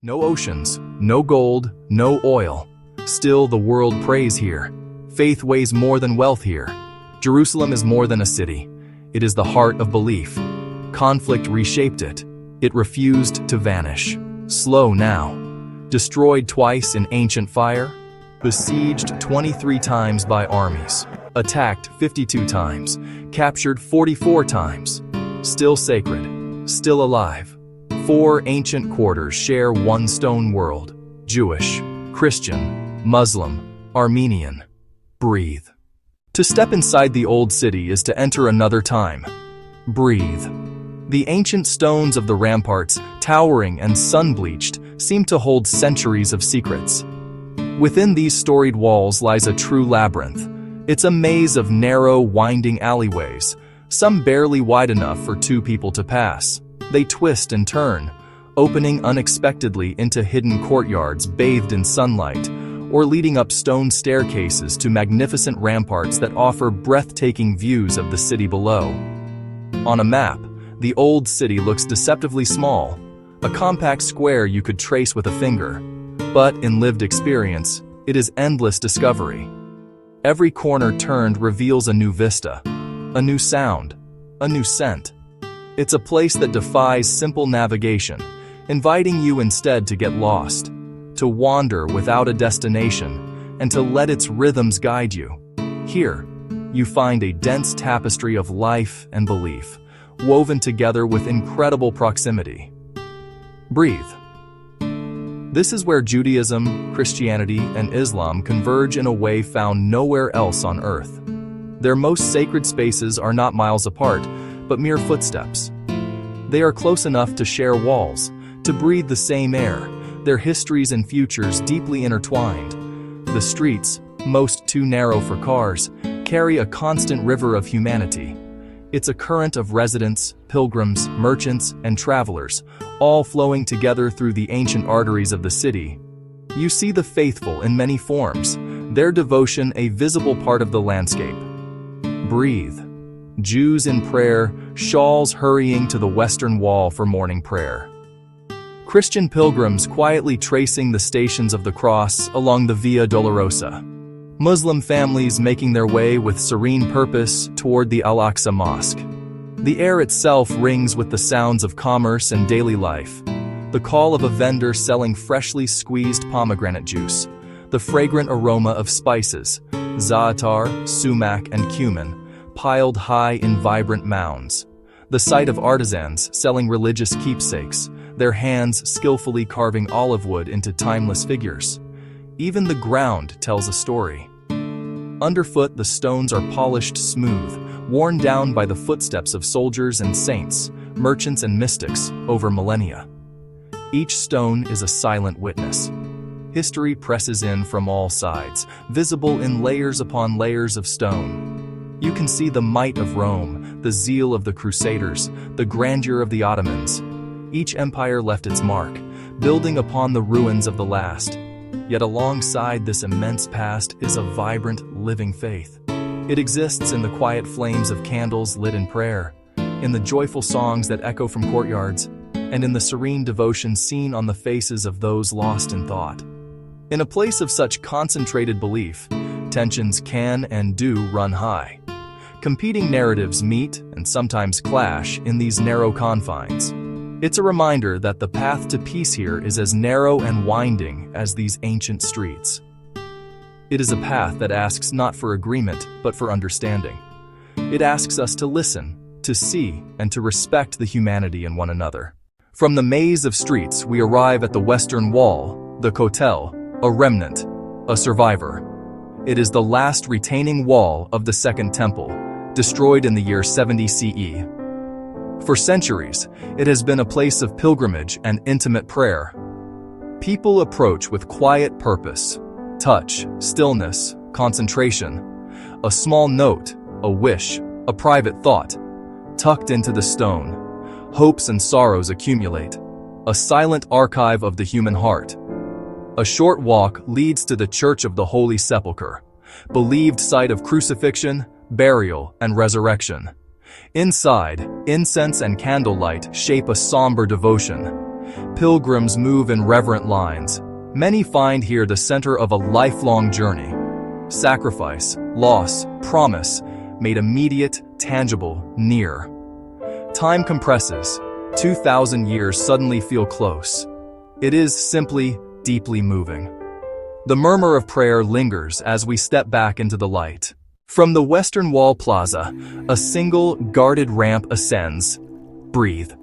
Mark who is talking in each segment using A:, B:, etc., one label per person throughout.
A: No oceans, no gold, no oil. Still, the world prays here. Faith weighs more than wealth here. Jerusalem is more than a city. It is the heart of belief. Conflict reshaped it. It refused to vanish. Slow now. Destroyed twice in ancient fire. Besieged 23 times by armies. Attacked 52 times. Captured 44 times. Still sacred. Still alive. 4 ancient quarters share one stone world. Jewish, Christian, Muslim, Armenian. Breathe. To step inside the old city is to enter another time. Breathe. The ancient stones of the ramparts, towering and sun-bleached, seem to hold centuries of secrets. Within these storied walls lies a true labyrinth. It's a maze of narrow, winding alleyways, some barely wide enough for 2 people to pass. They twist and turn, opening unexpectedly into hidden courtyards bathed in sunlight, or leading up stone staircases to magnificent ramparts that offer breathtaking views of the city below. On a map, the old city looks deceptively small, a compact square you could trace with a finger. But in lived experience, it is endless discovery. Every corner turned reveals a new vista, a new sound, a new scent. It's a place that defies simple navigation, inviting you instead to get lost, to wander without a destination, and to let its rhythms guide you. Here, you find a dense tapestry of life and belief, woven together with incredible proximity. Breathe. This is where Judaism, Christianity, and Islam converge in a way found nowhere else on earth. Their most sacred spaces are not miles apart, but mere footsteps. They are close enough to share walls, to breathe the same air, their histories and futures deeply intertwined. The streets, most too narrow for cars, carry a constant river of humanity. It's a current of residents, pilgrims, merchants, and travelers, all flowing together through the ancient arteries of the city. You see the faithful in many forms, their devotion a visible part of the landscape. Breathe. Jews in prayer, shawls hurrying to the western wall for morning prayer. Christian pilgrims quietly tracing the stations of the cross along the Via Dolorosa. Muslim families making their way with serene purpose toward the Al-Aqsa Mosque. The air itself rings with the sounds of commerce and daily life. The call of a vendor selling freshly squeezed pomegranate juice. The fragrant aroma of spices, za'atar, sumac, and cumin, piled high in vibrant mounds. The sight of artisans selling religious keepsakes, their hands skillfully carving olive wood into timeless figures. Even the ground tells a story. Underfoot, the stones are polished smooth, worn down by the footsteps of soldiers and saints, merchants and mystics over millennia. Each stone is a silent witness. History presses in from all sides, visible in layers upon layers of stone. You can see the might of Rome, the zeal of the Crusaders, the grandeur of the Ottomans. Each empire left its mark, building upon the ruins of the last. Yet alongside this immense past is a vibrant, living faith. It exists in the quiet flames of candles lit in prayer, in the joyful songs that echo from courtyards, and in the serene devotion seen on the faces of those lost in thought. In a place of such concentrated belief, tensions can and do run high. Competing narratives meet and sometimes clash in these narrow confines. It's a reminder that the path to peace here is as narrow and winding as these ancient streets. It is a path that asks not for agreement, but for understanding. It asks us to listen, to see, and to respect the humanity in one another. From the maze of streets, we arrive at the Western Wall, the Kotel, a remnant, a survivor. It is the last retaining wall of the Second Temple, destroyed in the year 70 CE. For centuries, it has been a place of pilgrimage and intimate prayer. People approach with quiet purpose, touch, stillness, concentration. A small note, a wish, a private thought. Tucked into the stone, hopes and sorrows accumulate. A silent archive of the human heart. A short walk leads to the Church of the Holy Sepulchre, believed site of crucifixion, burial, and resurrection. Inside, incense and candlelight shape a somber devotion. Pilgrims move in reverent lines. Many find here the center of a lifelong journey. Sacrifice, loss, promise, made immediate, tangible, near. Time compresses. 2,000 years suddenly feel close. It is simply deeply moving. The murmur of prayer lingers as we step back into the light. From the Western Wall Plaza, a single guarded ramp ascends. Breathe.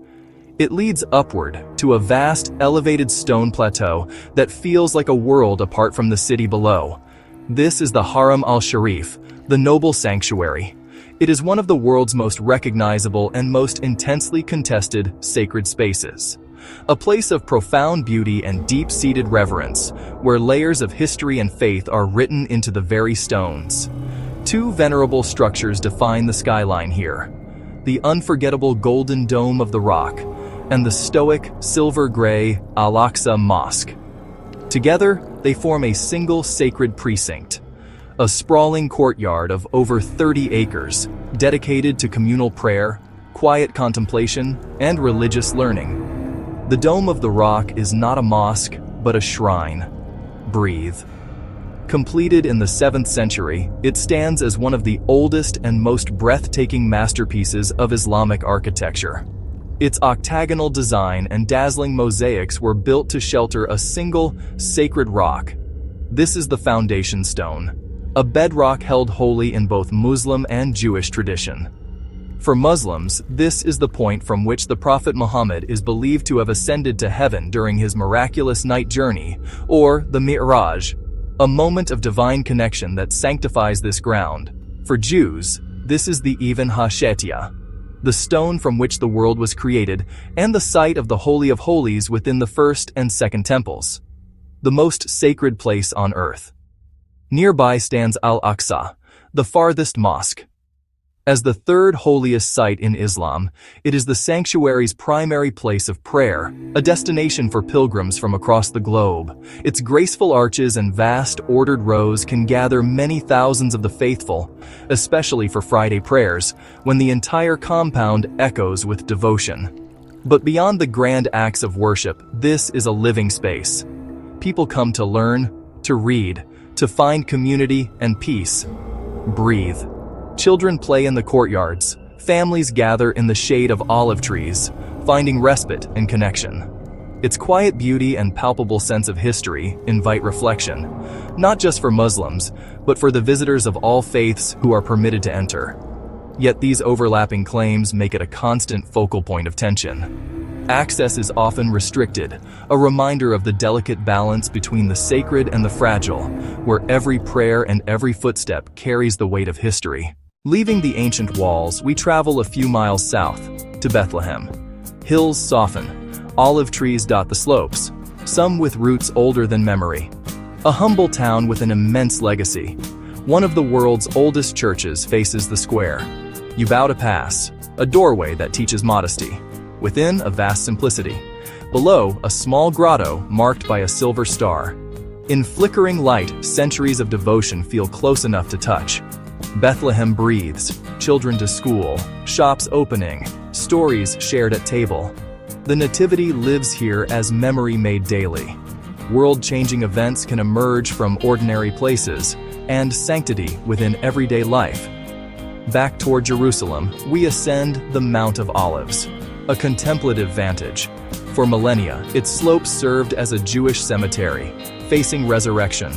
A: It leads upward to a vast, elevated stone plateau that feels like a world apart from the city below. This is the Haram al-Sharif, the noble sanctuary. It is one of the world's most recognizable and most intensely contested sacred spaces. A place of profound beauty and deep-seated reverence, where layers of history and faith are written into the very stones. Two venerable structures define the skyline here: the unforgettable golden dome of the rock and the stoic, silver-gray Al-Aqsa Mosque. Together, they form a single sacred precinct, a sprawling courtyard of over 30 acres, dedicated to communal prayer, quiet contemplation, and religious learning. The Dome of the Rock is not a mosque, but a shrine. Breathe. Completed in the 7th century, it stands as one of the oldest and most breathtaking masterpieces of Islamic architecture. Its octagonal design and dazzling mosaics were built to shelter a single, sacred rock. This is the foundation stone, a bedrock held holy in both Muslim and Jewish tradition. For Muslims, this is the point from which the Prophet Muhammad is believed to have ascended to heaven during his miraculous night journey, or the Mi'raj, a moment of divine connection that sanctifies this ground. For Jews, this is the Even HaShetia, the stone from which the world was created, and the site of the Holy of Holies within the first and second temples, the most sacred place on earth. Nearby stands Al-Aqsa, the farthest mosque. As the third holiest site in Islam, it is the sanctuary's primary place of prayer, a destination for pilgrims from across the globe. Its graceful arches and vast, ordered rows can gather many thousands of the faithful, especially for Friday prayers, when the entire compound echoes with devotion. But beyond the grand acts of worship, this is a living space. People come to learn, to read, to find community and peace. Breathe. Children play in the courtyards. Families gather in the shade of olive trees, finding respite and connection. Its quiet beauty and palpable sense of history invite reflection, not just for Muslims, but for the visitors of all faiths who are permitted to enter. Yet these overlapping claims make it a constant focal point of tension. Access is often restricted, a reminder of the delicate balance between the sacred and the fragile, where every prayer and every footstep carries the weight of history. Leaving the ancient walls, we travel a few miles south, to Bethlehem. Hills soften, olive trees dot the slopes, some with roots older than memory. A humble town with an immense legacy. One of the world's oldest churches faces the square. You bow to pass, a doorway that teaches modesty. Within, a vast simplicity. Below, a small grotto marked by a silver star. In flickering light, centuries of devotion feel close enough to touch. Bethlehem breathes, children to school, shops opening, stories shared at table. The Nativity lives here as memory made daily. World-changing events can emerge from ordinary places, and sanctity within everyday life. Back toward Jerusalem, we ascend the Mount of Olives, a contemplative vantage. For millennia, its slopes served as a Jewish cemetery, facing resurrection.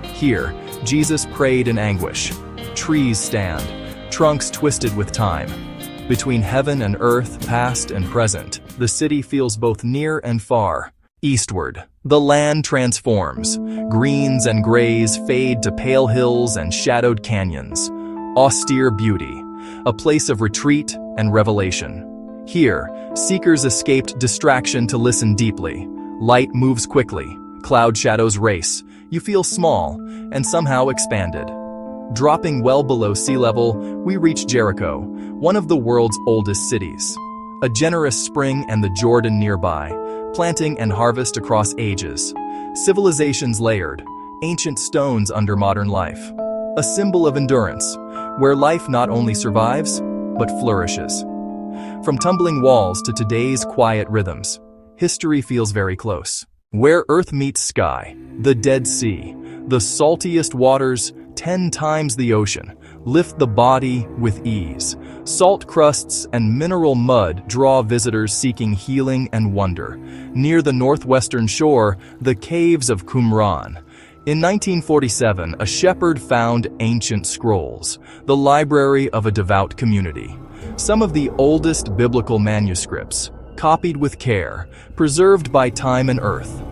A: Here, Jesus prayed in anguish. Trees stand, trunks twisted with time. Between heaven and earth, past and present, the city feels both near and far. Eastward, the land transforms. Greens and grays fade to pale hills and shadowed canyons. Austere beauty, a place of retreat and revelation. Here, seekers escaped distraction to listen deeply. Light moves quickly, cloud shadows race. You feel small and somehow expanded. Dropping well below sea level, we reach Jericho, one of the world's oldest cities. A generous spring and the Jordan nearby, planting and harvest across ages. Civilizations layered, ancient stones under modern life. A symbol of endurance, where life not only survives, but flourishes. From tumbling walls to today's quiet rhythms, history feels very close. Where earth meets sky, the Dead Sea, the saltiest waters, 10 times the ocean, lift the body with ease. Salt crusts and mineral mud draw visitors seeking healing and wonder. Near the northwestern shore, the caves of Qumran. In 1947, a shepherd found ancient scrolls, the library of a devout community. Some of the oldest biblical manuscripts, copied with care, preserved by time and earth.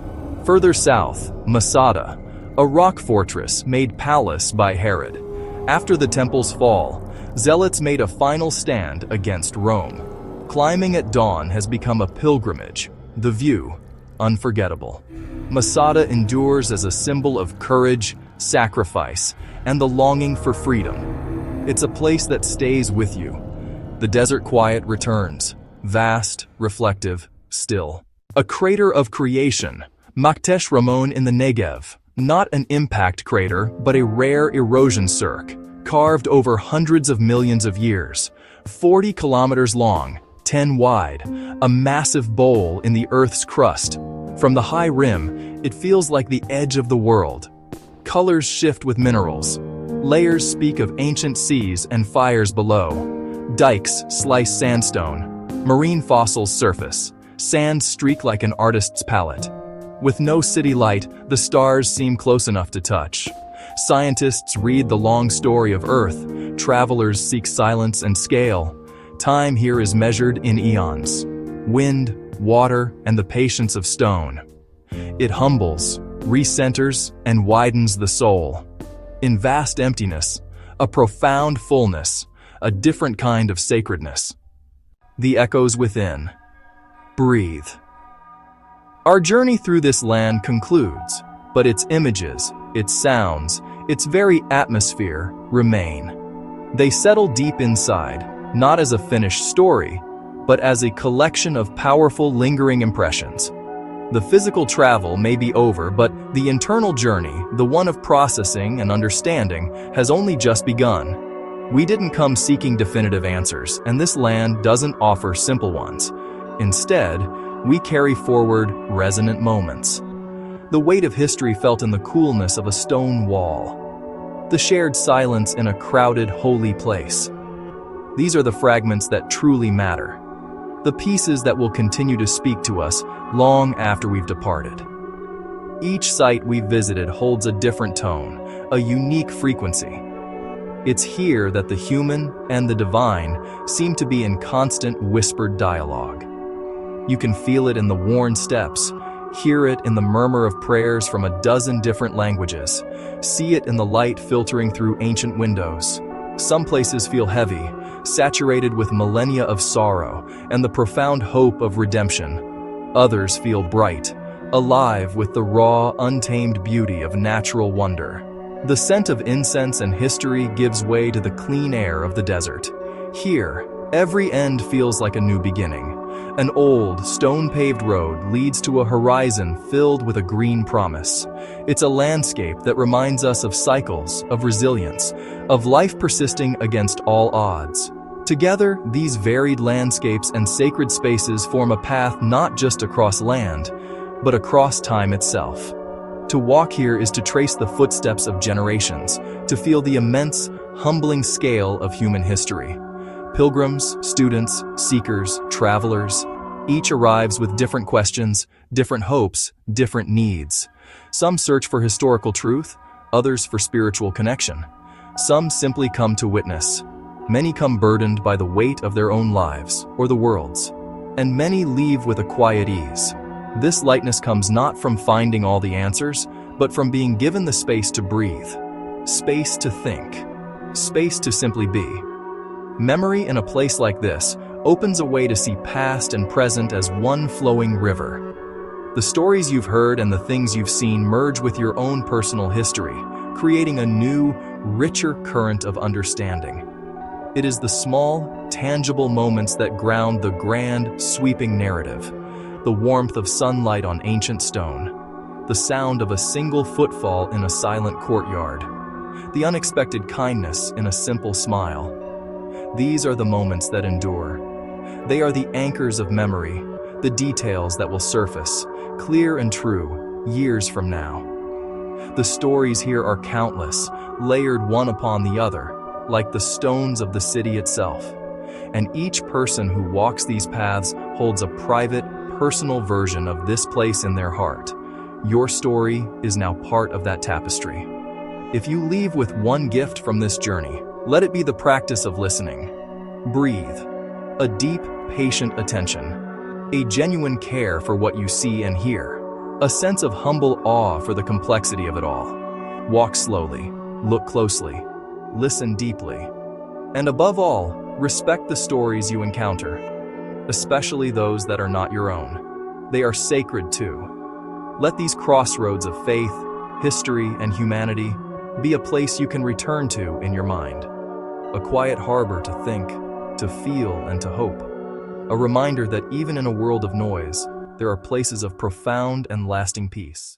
A: Further south, Masada, a rock fortress made palace by Herod. After the temple's fall, zealots made a final stand against Rome. Climbing at dawn has become a pilgrimage, the view unforgettable. Masada endures as a symbol of courage, sacrifice, and the longing for freedom. It's a place that stays with you. The desert quiet returns, vast, reflective, still. A crater of creation, Makhtesh Ramon in the Negev. Not an impact crater, but a rare erosion cirque, carved over hundreds of millions of years. 40 kilometers long, 10 wide, a massive bowl in the Earth's crust. From the high rim, it feels like the edge of the world. Colors shift with minerals. Layers speak of ancient seas and fires below. Dikes slice sandstone. Marine fossils surface. Sand streak like an artist's palette. With no city light, the stars seem close enough to touch. Scientists read the long story of Earth. Travelers seek silence and scale. Time here is measured in eons. Wind, water, and the patience of stone. It humbles, recenters, and widens the soul. In vast emptiness, a profound fullness, a different kind of sacredness. The echoes within. Breathe. Our journey through this land concludes, but its images, its sounds, its very atmosphere remain. They settle deep inside, not as a finished story, but as a collection of powerful, lingering impressions. The physical travel may be over, but the internal journey, the one of processing and understanding, has only just begun. We didn't come seeking definitive answers, and this land doesn't offer simple ones. Instead, we carry forward resonant moments. The weight of history felt in the coolness of a stone wall. The shared silence in a crowded, holy place. These are the fragments that truly matter. The pieces that will continue to speak to us long after we've departed. Each site we've visited holds a different tone, a unique frequency. It's here that the human and the divine seem to be in constant whispered dialogue. You can feel it in the worn steps, hear it in the murmur of prayers from a dozen different languages, see it in the light filtering through ancient windows. Some places feel heavy, saturated with millennia of sorrow and the profound hope of redemption. Others feel bright, alive with the raw, untamed beauty of natural wonder. The scent of incense and history gives way to the clean air of the desert. Here, every end feels like a new beginning. An old, stone-paved road leads to a horizon filled with a green promise. It's a landscape that reminds us of cycles, of resilience, of life persisting against all odds. Together, these varied landscapes and sacred spaces form a path not just across land, but across time itself. To walk here is to trace the footsteps of generations, to feel the immense, humbling scale of human history. Pilgrims, students, seekers, travelers, each arrives with different questions, different hopes, different needs. Some search for historical truth, others for spiritual connection. Some simply come to witness. Many come burdened by the weight of their own lives, or the world's. And many leave with a quiet ease. This lightness comes not from finding all the answers, but from being given the space to breathe, space to think, space to simply be. Memory in a place like this opens a way to see past and present as one flowing river. The stories you've heard and the things you've seen merge with your own personal history, creating a new, richer current of understanding. It is the small, tangible moments that ground the grand, sweeping narrative. The warmth of sunlight on ancient stone, the sound of a single footfall in a silent courtyard, the unexpected kindness in a simple smile. These are the moments that endure. They are the anchors of memory, The details that will surface, clear and true, years from now. The stories here are countless, layered one upon the other, like the stones of the city itself. And each person who walks these paths holds a private, personal version of this place in their heart. Your story is now part of that tapestry. If you leave with one gift from this journey, let it be the practice of listening. Breathe. A deep, patient attention. A genuine care for what you see and hear. A sense of humble awe for the complexity of it all. Walk slowly. Look closely. Listen deeply. And above all, respect the stories you encounter, especially those that are not your own. They are sacred too. Let these crossroads of faith, history, and humanity be a place you can return to in your mind. A quiet harbor to think, to feel, and to hope. A reminder that even in a world of noise, there are places of profound and lasting peace.